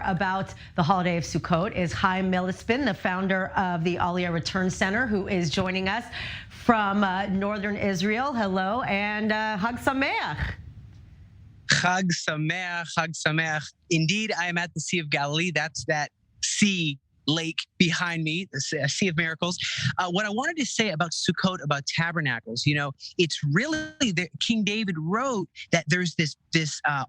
about the holiday of Succot is Chaim Millispin, the founder of the Aliyah Return Center, who is joining us from northern Israel. Hello, and Hag Sameach. Chag Sameach, Chag Sameach. Indeed, I am at the Sea of Galilee. That's that sea lake behind me, the Sea of Miracles. What I wanted to say about Sukkot, about tabernacles, it's really that King David wrote that there's this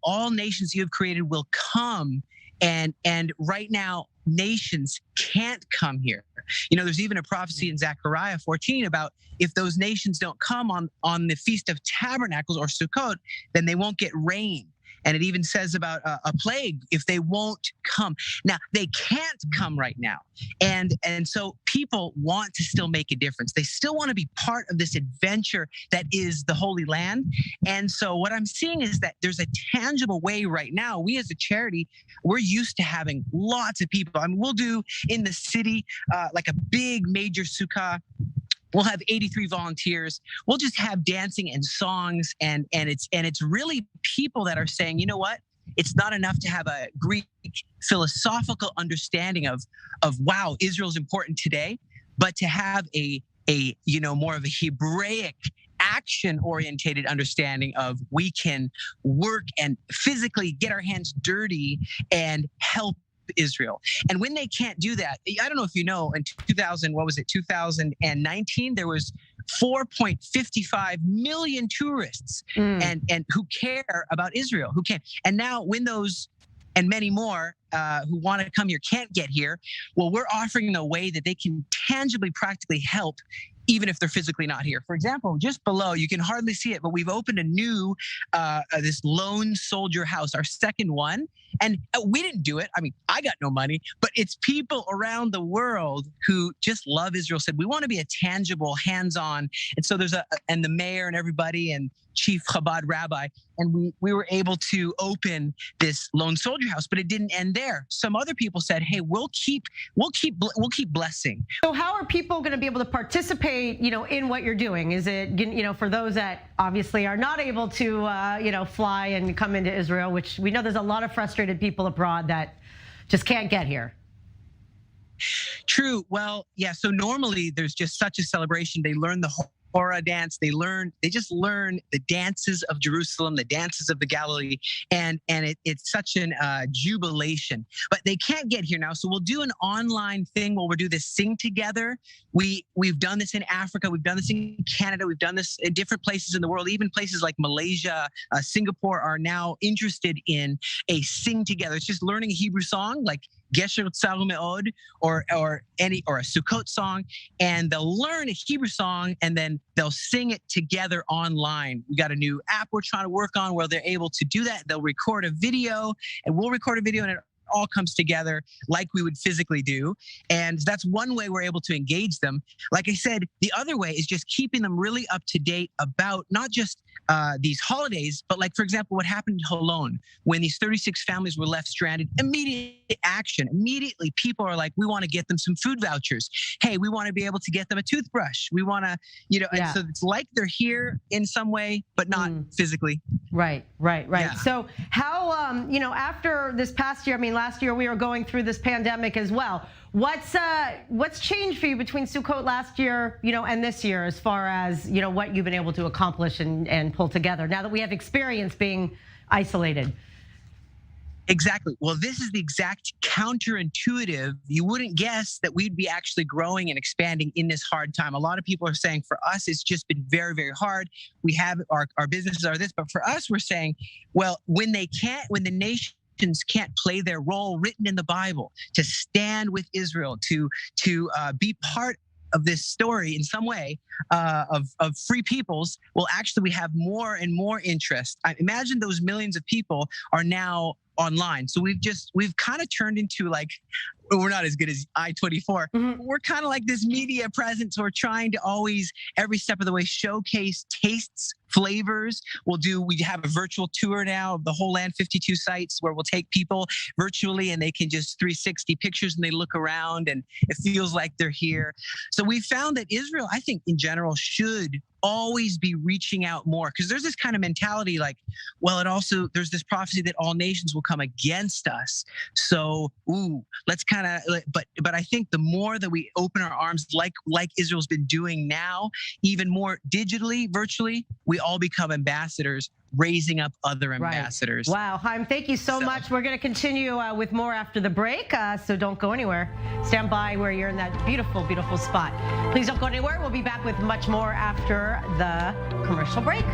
all nations you have created will come, and right now nations can't come here. There's even a prophecy in Zechariah 14 about if those nations don't come on the Feast of Tabernacles or Sukkot, then they won't get rain. And it even says about a plague if they won't come. Now, they can't come right now. And so people want to still make a difference. They still want to be part of this adventure that is the Holy Land. And so what I'm seeing is that there's a tangible way right now. We as a charity, we're used to having lots of people. I mean, we'll do in the city like a big major sukkah. We'll have 83 volunteers. We'll just have dancing and songs, and it's really people that are saying, you know what? It's not enough to have a Greek philosophical understanding of wow, Israel's important today, but to have a more of a Hebraic action-orientated understanding of we can work and physically get our hands dirty and help Israel. And when they can't do that, I don't know if you know, in 2019, there was 4.55 million tourists and who care about Israel, who can. And now when those and many more who want to come here can't get here, well, we're offering a way that they can tangibly, practically help even if they're physically not here. For example, just below, you can hardly see it, but we've opened a new, this lone soldier house, our second one. And we didn't do it. I mean, I got no money, but it's people around the world who just love Israel, said, we want to be a tangible, hands-on. And so and the mayor and everybody and chief Chabad rabbi, and we were able to open this lone soldier house, but it didn't end there. Some other people said, hey, we'll keep blessing. So how are people going to be able to participate, in what you're doing? Is it, for those that obviously are not able to, fly and come into Israel, which we know there's a lot of frustrated people abroad that just can't get here? True. Well, yeah. So normally there's just such a celebration. They learn the whole Torah dance. They just learn the dances of Jerusalem, the dances of the Galilee, and it's such an jubilation. But they can't get here now, so we'll do an online thing where we'll do this sing together. We've done this in Africa, we've done this in Canada, we've done this in different places in the world. Even places like Malaysia, Singapore are now interested in a sing together. It's just learning a Hebrew song like Gesher Tzaru Me'od or a Sukkot song, and they'll learn a Hebrew song and then they'll sing it together online. We got a new app we're trying to work on where they're able to do that. They'll record a video and we'll record a video, and it all comes together like we would physically do. And that's one way we're able to engage them. Like I said, the other way is just keeping them really up to date about not just these holidays, but like, for example, what happened in Holon when these 36 families were left stranded. Immediate action. Immediately, people are like, we want to get them some food vouchers. Hey, we want to be able to get them a toothbrush. We want to, and so it's like they're here in some way, but not physically. Right. Yeah. So how, after this past year, I mean, last year we were going through this pandemic as well. What's changed for you between Sukkot last year, and this year, as far as, what you've been able to accomplish and pull together now that we have experience being isolated? Exactly. Well, this is the exact counterintuitive. You wouldn't guess that we'd be actually growing and expanding in this hard time. A lot of people are saying for us, it's just been very, very hard. We have our businesses are this, but for us, we're saying, well, when the nations can't play their role written in the Bible to stand with Israel, to be part of this story in some way of free peoples, well, actually we have more and more interest. I imagine those millions of people are now online. So we've kind of turned into like, we're not as good as I-24. We're kind of like this media presence. We're trying to always, every step of the way, showcase tastes, flavors. We have a virtual tour now of the whole land, 52 sites, where we'll take people virtually and they can just 360 pictures and they look around and it feels like they're here. So we found that Israel, I think in general, should always be reaching out more, because there's this kind of mentality like, well, there's this prophecy that all nations will come against us. So, let's kind of, but I think the more that we open our arms, like Israel's been doing now, even more digitally, virtually, we all become ambassadors, raising up other ambassadors. Right. Wow, Chaim, thank you so much. We're going to continue with more after the break, so don't go anywhere. Stand by where you're in that beautiful, beautiful spot. Please don't go anywhere. We'll be back with much more after the commercial break.